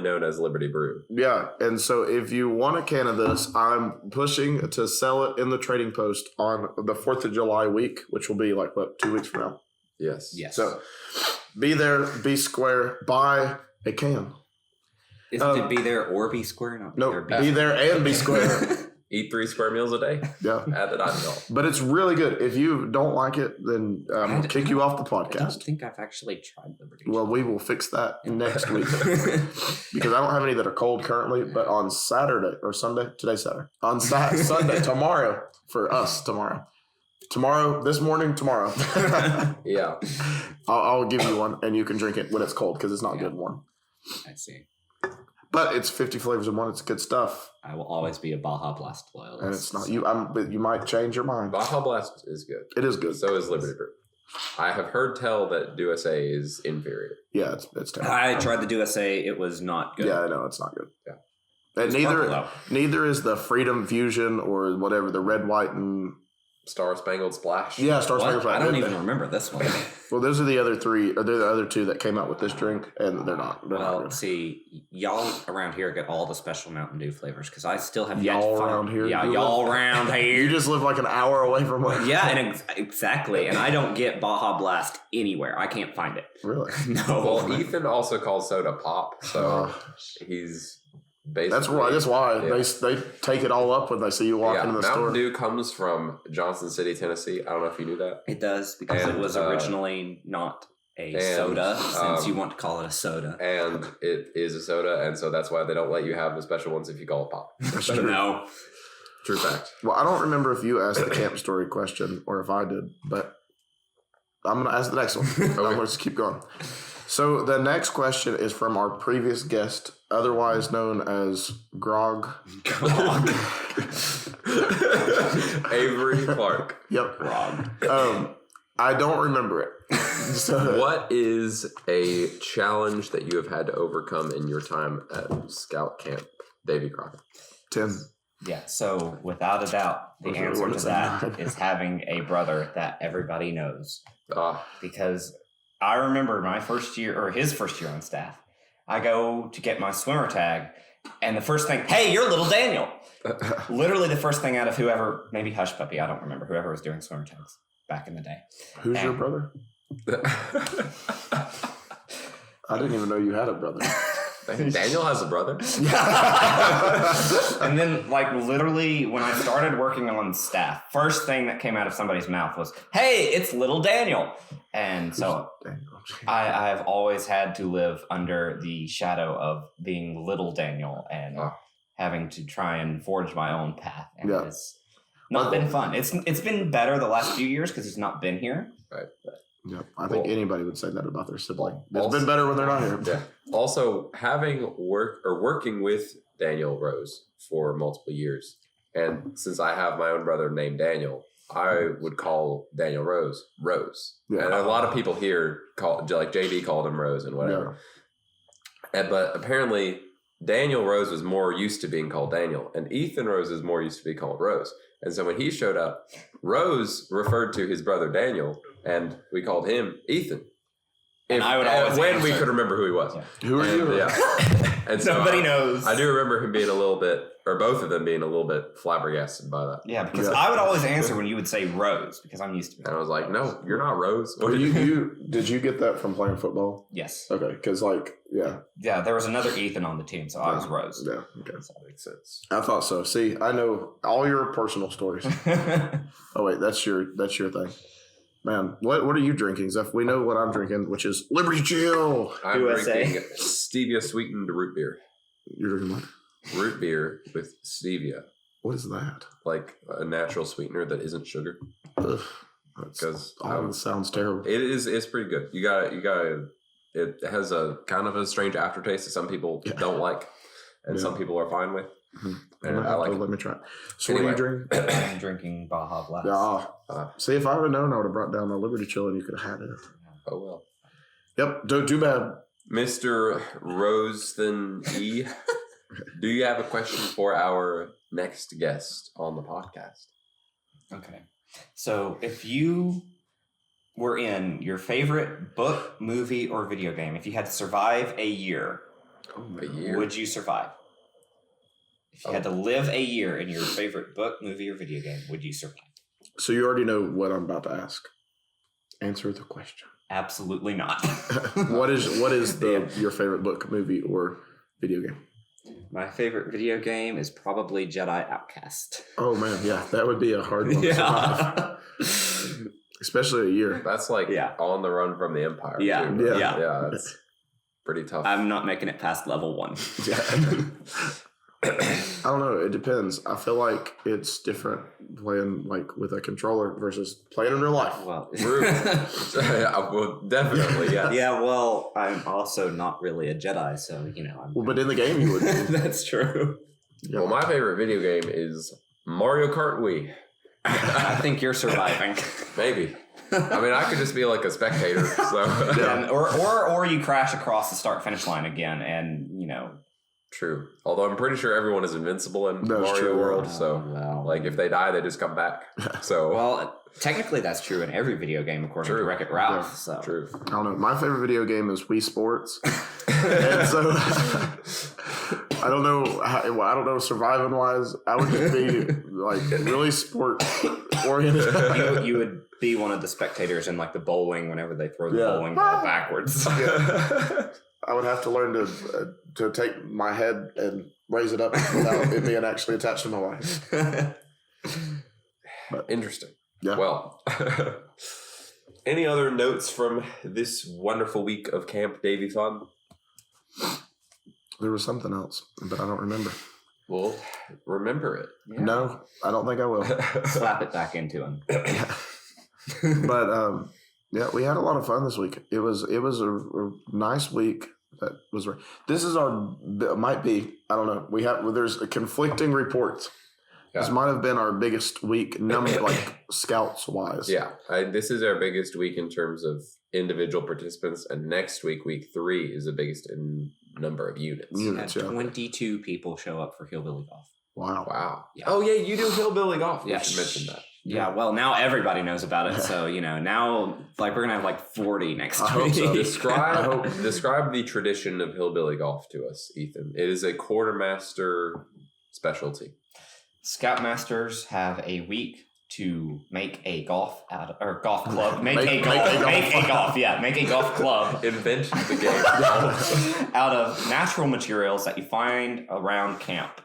known as Liberty Brew. Yeah, and so if you want a can of this, I'm pushing to sell it in the trading post on the 4th of July week, which will be like, 2 weeks from now? Yes. Yes. So be there, be square, buy a can. Isn't it be there or be square? No, be there and be square. Eat 3 square meals a day. Yeah. Add the dining hall. But it's really good. If you don't like it, then kick you off the I don't podcast. think I've actually tried Liberty. Well, we will fix that next week. Because I don't have any that are cold currently, but on Saturday or Sunday, today's Saturday. On Sunday, tomorrow, for us, tomorrow, this morning, tomorrow. Yeah. I'll give you one and you can drink it when it's cold because it's not good warm. I see. But it's 50 flavors in one. It's good stuff. I will always be a Baja Blast loyalist. And it's not but you might change your mind. Baja Blast is good. It is good. So is Liberty Brew. I have heard tell that Duo-Say is inferior. Yeah, it's terrible. I tried the Duo-Say. It was not good. Yeah, I know it's not good. Yeah. And neither is the Freedom Fusion or whatever, the red, white, and Star Spangled Splash. yeah, Star Spangled Splash. I don't even remember this one. Well, those are the other three, or they're the other two that came out with this drink, and they're not. Well, see, y'all around here get all the special Mountain Dew flavors because I still have yet Y'all to find. around here? Yeah, You y'all around here. You just live like an hour away from one. Yeah, and exactly. And I don't get Baja Blast anywhere. I can't find it. Really? No. Well, Ethan also calls soda pop, so he's basically... That's why yeah. they take it all up when they see you walk into the Mountain store. Dew comes from Johnson City, Tennessee. I don't know if you knew that. It does because And, it was originally not a soda, since you want to call it a soda. And it is a soda, and so that's why they don't let you have the special ones if you call it pop. That's true. No. True fact. Well, I don't remember if you asked the camp story question or if I did, but I'm going to ask the next one. Okay. Let's keep going. So the next question is from our previous guest, otherwise known as Grog. Avery Clark. Yep. Grog. I don't remember it. So, What is a challenge that you have had to overcome in your time at Scout Camp Davy Crockett? 10. Yeah, so without a doubt, the Was it- answer what to is that that? is having a brother that everybody knows. Ah, Because I remember my first year, or his first year on staff, I go to get my swimmer tag, and the first thing, hey, you're little Daniel. Literally the first thing out of whoever, maybe Hush Puppy, I don't remember, whoever was doing swimmer tags back in the day. Who's your brother? I didn't even know you had a brother. Daniel has a brother. And then, like, literally, when I started working on staff, first thing that came out of somebody's mouth was, hey, it's little Daniel. And so I've always had to live under the shadow of being little Daniel and having to try and forge my own path. And it's not been fun. It's been better the last few years because he's not been here. Right. Yeah, I think anybody would say that about their sibling. It's Also- been better when they're not here. Yeah. Also, working with Daniel Rose for multiple years, and since I have my own brother named Daniel, I would call Daniel Rose. Yeah. And a lot of people here like JD called him Rose and whatever. But apparently Daniel Rose was more used to being called Daniel, and Ethan Rose is more used to being called Rose. And so when he showed up, Rose referred to his brother Daniel, and we called him Ethan. And I would always when we answer. could remember who he was. Yeah. Who are you? Yeah. And so Nobody knows. I do remember him being a little bit, or both of them being a little bit flabbergasted by that. Yeah, because Yeah. I would always answer when you would say Rose because I'm used to it. And I was like, no, you're not Rose. What Well, did you did you get that from playing football? Yes. Okay, because Yeah, there was another Ethan on the team, so I was Rose. Yeah, okay. That makes sense. I thought so. See, I know all your personal stories. Oh wait, that's your thing. Man, what are you drinking, Zeph? We know what I'm drinking, which is Liberty Chill. I'm USA. drinking stevia sweetened root beer. You're drinking what? Root beer with stevia, What is that? like a natural sweetener that isn't sugar. Ugh, Because that sounds terrible. it's pretty good. You gotta. It has a kind of a strange aftertaste that some people don't like, and some people are fine with. And I like it. Let me try it. So Anyway. what are you drinking? I'm drinking Baja Blast. Yeah. See, if I would have known, I would have brought down my Liberty Chill and you could have had it. Oh well. Yep, don't too bad. Mr. Rosethan E, do you have a question for our next guest on the podcast? Okay. So if you were in your favorite book, movie, or video game, if you had to survive a year, A year? would you survive? If you had to live a year in your favorite book, movie, or video game, would you survive? So you already know what I'm about to ask. Answer the question. Absolutely not. What is your favorite book, movie, or video game? My favorite video game is probably Jedi Outcast. Oh man, yeah, that would be a hard one to survive. Especially a year. That's like on the run from the Empire. Yeah. Too, right? Yeah. Yeah, that's pretty tough. I'm not making it past level 1. Yeah. I don't know. It depends. I feel like it's different playing like with a controller versus playing in real life. Well, Well, definitely, yeah. yeah. Well, I'm also not really a Jedi, so you know. Well, but in the game you would. That's true. Yeah. Well, my favorite video game is Mario Kart Wii. I think you're surviving. Maybe. I mean, I could just be like a spectator. So, Yeah, or you crash across the start-finish line again, and you know. True. Although I'm pretty sure everyone is invincible in That's Mario true. World, so Well, like if they die, they just come back. So well, technically that's true in every video game, according True. to Wreck-It Ralph. Yeah. So true. I don't know. My favorite video game is Wii Sports, and so I don't know. I don't know. Surviving wise, I would just be like really sport oriented. you would be one of the spectators in like the bowling whenever they throw the Yeah. bowling ball backwards. I would have to learn to take my head and raise it up without it being actually attached to my wife. Interesting. Yeah. Well, any other notes from this wonderful week of Camp Davy Fun? There was something else, but I don't remember. Well, remember it. Yeah. No, I don't think I will. Slap it back into him. But yeah, we had a lot of fun this week. It was a nice week. That was this is might be, I don't know. There's conflicting reports. Yeah. This might have been our biggest week number, like scouts wise. Yeah, this is our biggest week in terms of individual participants, and next week, week 3, is the biggest in number of units. Units, Had yeah. 22 people show up for hillbilly golf. Wow. Wow. Yeah. Oh yeah, you do hillbilly golf. Yeah. You should mention that. Yeah, well, now everybody knows about it. So, you know, now, like, we're going to have, like, 40 next I hope week. so. Describe the tradition of hillbilly golf to us, Ethan. It is a quartermaster specialty. Scoutmasters have a week to make a golf club. Make a golf club Invent the game. out of natural materials that you find around camp.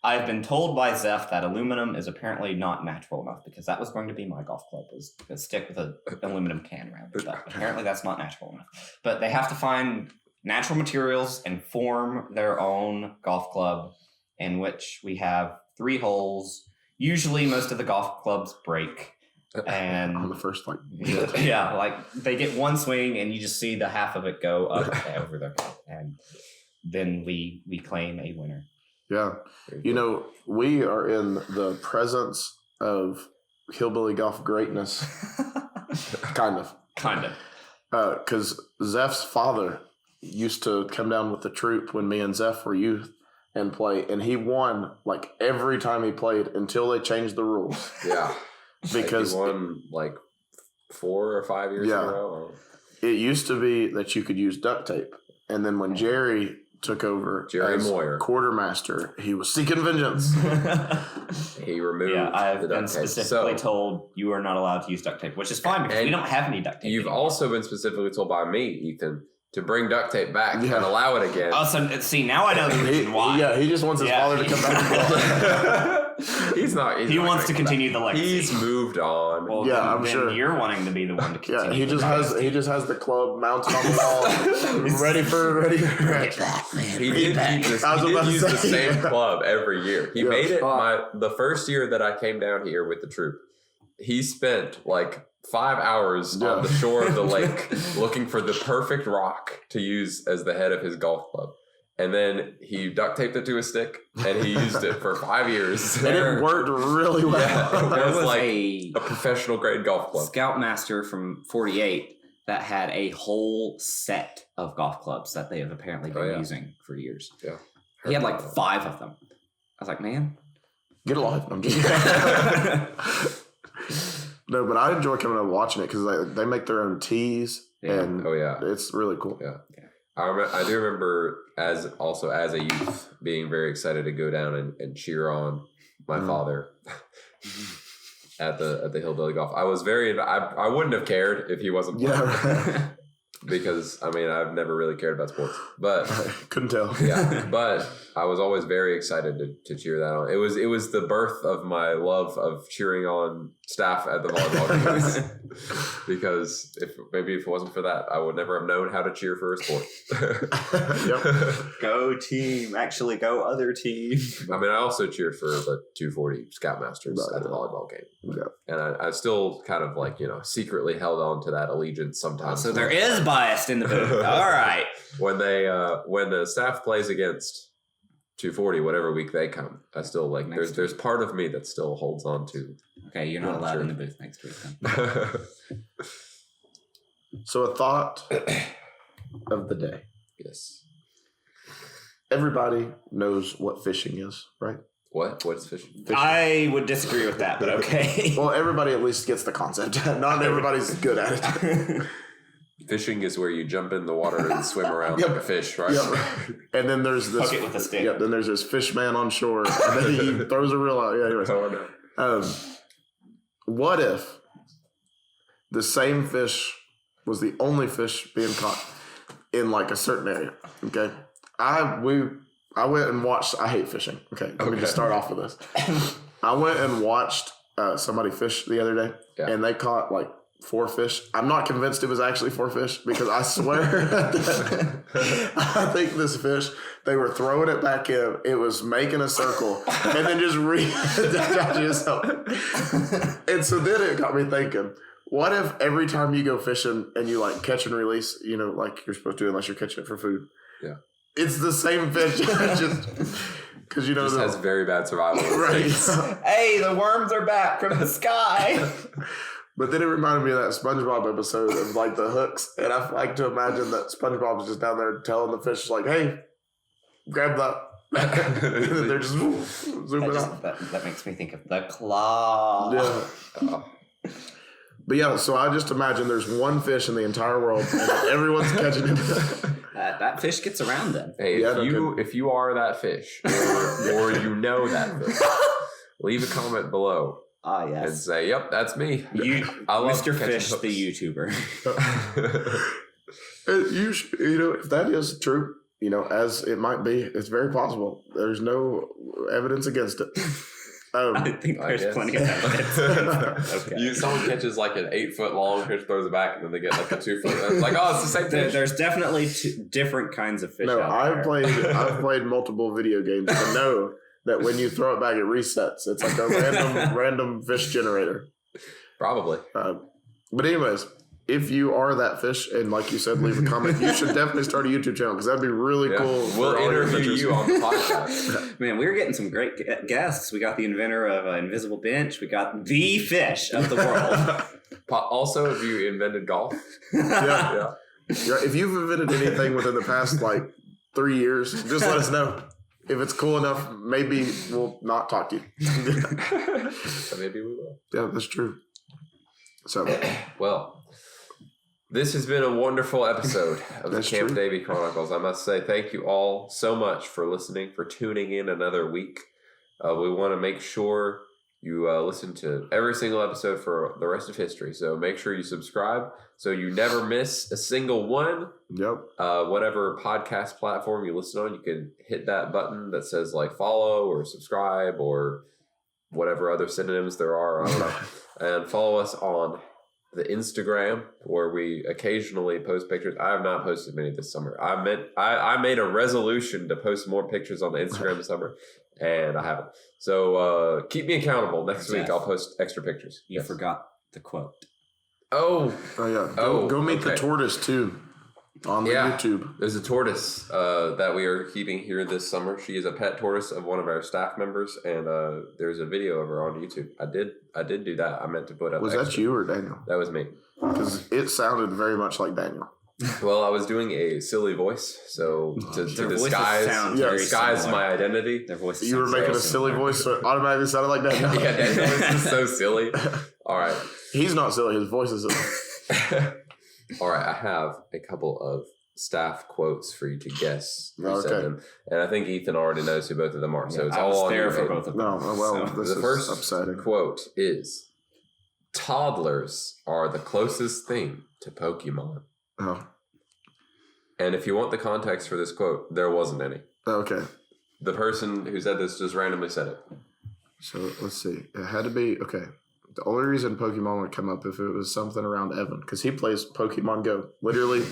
I've been told by Zeph that aluminum is apparently not natural enough, because that was going to be my golf club, was to stick with an aluminum can around it. But apparently that's not natural enough. But they have to find natural materials and form their own golf club, in which we have 3 holes. Usually most of the golf clubs break. And On the first yeah, like they get one swing and you just see the half of it go up over their head. And then we claim a winner. Yeah. You know, we are in the presence of hillbilly golf greatness. Kind of. Because Zeph's father used to come down with the troop when me and Zeph were youth and play, and he won like every time he played until they changed the rules. Yeah. Because he won like 4 or 5 years in a row. It used to be that you could use duct tape, and then when Jerry took over as Moyer, quartermaster, he was seeking vengeance. He removed I've the been duct tape. specifically told you are not allowed to use duct tape, which is fine because we don't have any duct tape. You've anymore. also been specifically told by me, Ethan, to bring duct tape back and allow it again. Oh, so see, now I know the reason why. Yeah, he just wants his father to come back. He's not. He wants to continue the legacy. He's moved on. Well, yeah, then, I'm then sure. You're wanting to be the one to continue. Yeah, he just has the club mounted on the wall, ready for. He did use the same club every year. He made it the first year that I came down here with the troop. He spent like 5 hours on the shore of the lake looking for the perfect rock to use as the head of his golf club. And then he duct taped it to his stick, and he used it for 5 years. And it worked really well. Yeah, There it was like a professional grade golf club. Scoutmaster from 48 that had a whole set of golf clubs that they have apparently been using for years. Yeah, He had like 5 of them. I was like, man. Get a life. I'm just No, but I enjoy coming and watching it because they make their own tees. Yeah. And it's really cool. Yeah. I do remember as a youth being very excited to go down and cheer on my father at the hillbilly golf. I was I wouldn't have cared if he wasn't playing. Because I mean I've never really cared about sports, but couldn't tell. Yeah, but I was always very excited to cheer that on. It was the birth of my love of cheering on staff at the volleyball games. Because if it wasn't for that, I would never have known how to cheer for a sport. Go team. Actually, go other team. I mean, I also cheered for the 240 Scoutmasters at the volleyball game. Yeah. And I still kind of like, secretly held on to that allegiance sometimes. So there is bias in the booth. All right. When the staff plays against 240, whatever week they come, I still like, there's part of me that still holds on to. Okay, you're not allowed in the booth next week then. So a thought of the day. Yes. Everybody knows what fishing is, right? What is fishing? I would disagree with that, but okay. Well, everybody at least gets the concept. Not everybody's good at it. Fishing is where you jump in the water and swim around like a fish, right? Yep. And then there's this... Hook it with a stick. Yep, then there's this fish man on shore. And then he throws a reel out. Yeah, anyways. Oh, no. What if the same fish was the only fish being caught in like a certain area? Okay. I went and watched... I hate fishing. Okay. Let me just start off with this. I went and watched somebody fish the other day. Yeah. And they caught like 4 fish. I'm not convinced it was actually 4 fish because I swear that I think this fish, they were throwing it back in. It was making a circle and then just yourself. And so then it got me thinking, what if every time you go fishing and you like catch and release, like you're supposed to unless you're catching it for food. Yeah. It's the same fish. Just because just has very bad survival instincts. Right. Hey, the worms are back from the sky. But then it reminded me of that SpongeBob episode of like the hooks. And I like to imagine that SpongeBob was just down there telling the fish like, hey, grab that. And they're just zooming out. That makes me think of the claw. Yeah. But yeah, so I just imagine there's one fish in the entire world and everyone's catching it. That fish gets around then. Hey, if you are that fish or you know that fish, leave a comment below. Ah, yes. And say, yep, that's me. I love Mr. Fish, hooks. The YouTuber. If that is true, as it might be, it's very possible. There's no evidence against it. I think there's plenty of evidence. Okay. Someone catches like an 8-foot long fish, throws it back, and then they get like a 2-foot. It's like, it's the same fish. There's definitely different kinds of fish. No, I've played multiple video games to know that when you throw it back, it resets. It's like a random fish generator. Probably. But anyways, if you are that fish, and like you said, leave a comment, you should definitely start a YouTube channel because that'd be really cool. We'll interview you on the podcast. Man, we're getting some great guests. We got the inventor of an invisible bench. We got the fish of the world. Also, have you invented golf? Yeah. If you've invented anything within the past 3 years, just let us know. If it's cool enough, maybe we'll not talk to you. So maybe we will. Yeah, that's true. So, well, this has been a wonderful episode of the Camp Davey Chronicles. I must say thank you all so much for listening, for tuning in another week. We want to make sure you listen to every single episode for the rest of history. So make sure you subscribe so you never miss a single one. Yep. Whatever podcast platform you listen on, you can hit that button that says follow or subscribe or whatever other synonyms there are. I don't know. And follow us on the Instagram where we occasionally post pictures. I have not posted many this summer. I made a resolution to post more pictures on the Instagram this summer, and I haven't. So keep me accountable. Next week I'll post extra pictures. You forgot the quote. Oh yeah. Go meet the tortoise too. On the YouTube. There's a tortoise that we are keeping here this summer. She is a pet tortoise of one of our staff members, and there's a video of her on YouTube. I did do that. I meant to put up. Was that you or Daniel? That was me. Because it sounded very much like Daniel. Well, I was doing a silly voice, so to disguise my identity. Their voices. You were making a silly voice, so it automatically sounded like Daniel. Yeah, Daniel is just so silly. All right. He's not silly. His voice is silly. All right, I have a couple of staff quotes for you to guess who said them, and I think Ethan already knows who both of them are. So it's all on there for both of them. No, well, so the first upsetting quote is: "Toddlers are the closest thing to Pokemon." Oh. And if you want the context for this quote, there wasn't any. Okay. The person who said this just randomly said it. So let's see. It had to be The only reason Pokemon would come up if it was something around Evan, because he plays Pokemon Go literally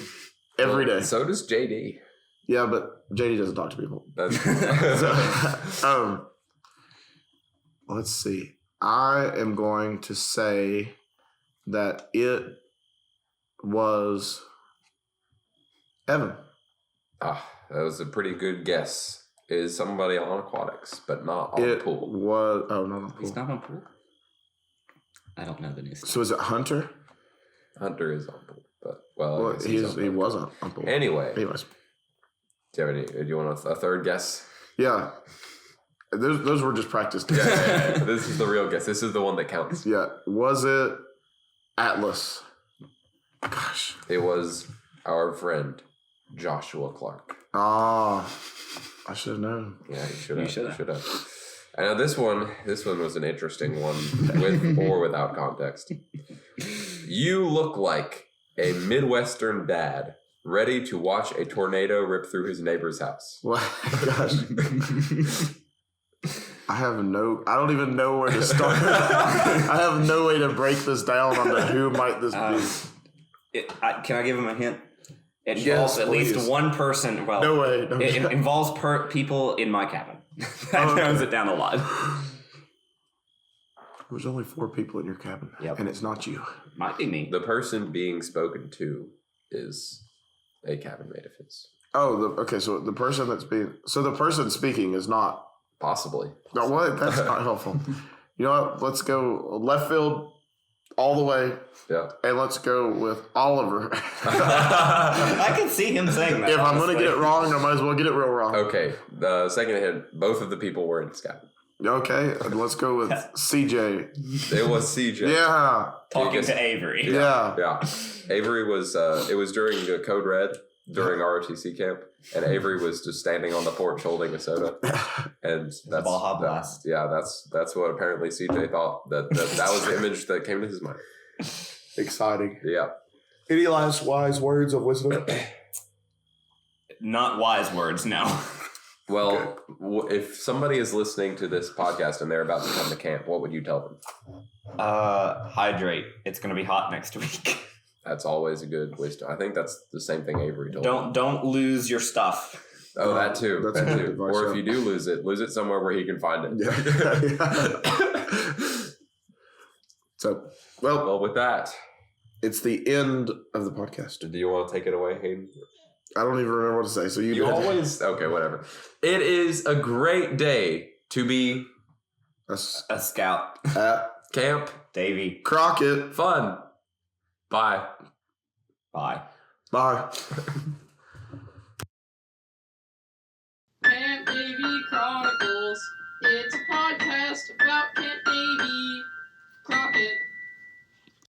every day. So does JD. Yeah, but JD doesn't talk to people. That's So, let's see. I am going to say that it was Evan. that was a pretty good guess. It is somebody on aquatics, but not on It pool. was. Oh, not on pool. He's not on pool. I don't know the new stuff. So is it Hunter? Hunter is on pool, but I Well, guess he on was on pool. Anyway, Anyways, do you want a third guess? yeah. Those were just practice guesses. Yeah. This is the real guess. This is the one that counts. Yeah. Was it Atlas? Gosh. It was our friend Joshua Clark. Ah, I should have known. Yeah, you You should should have. I know this one was an interesting one with or without context. You look like a Midwestern dad ready to watch a tornado rip through his neighbor's house. What? Gosh. I don't even know where to start. I have no way to break this down onto who might this be. Can I give him a hint? It Yes, involves at please. least one person. Well, No way. it involves people in my cabin. That narrows it down a lot. There's only 4 people in your cabin, Yep. and it's not you. Might be me. The person being spoken to is a cabin mate of his. Oh, okay. So the person speaking is not. Possibly. No, what? That's not helpful. You know what? Let's go left field all the way, Yeah. and let's go with Oliver. I can see him saying that. If I'm going to honestly. get it wrong, I might as well get it real wrong. Okay. The second hint, both of the people were in his cabin. Okay, let's go with CJ. It was CJ. Yeah. Talking to Avery. Yeah. Yeah. Avery was, it was during Code Red, during ROTC camp, and Avery was just standing on the porch holding a soda. And that's Baja Blast. That's what apparently CJ thought. That was the image that came to his mind. Exciting. Yeah. Any last wise words of wisdom? Not wise words, no. Well, if somebody is listening to this podcast and they're about to come to camp, what would you tell them? Hydrate. It's going to be hot next week. That's always a good wisdom. I think that's the same thing Avery told me. Don't lose your stuff. Oh, that too. That's That good too. advice, Or yeah. if you do lose it somewhere where he can find it. Yeah. So, Well, with that, it's the end of the podcast. do you want to take it away, Hayden? I don't even remember what to say. So you did. always okay. Whatever. It is a great day to be That's A scout. at camp. Davey. Crockett. Fun. Bye. Bye. Bye. Camp Davy Chronicles. It's a podcast about Camp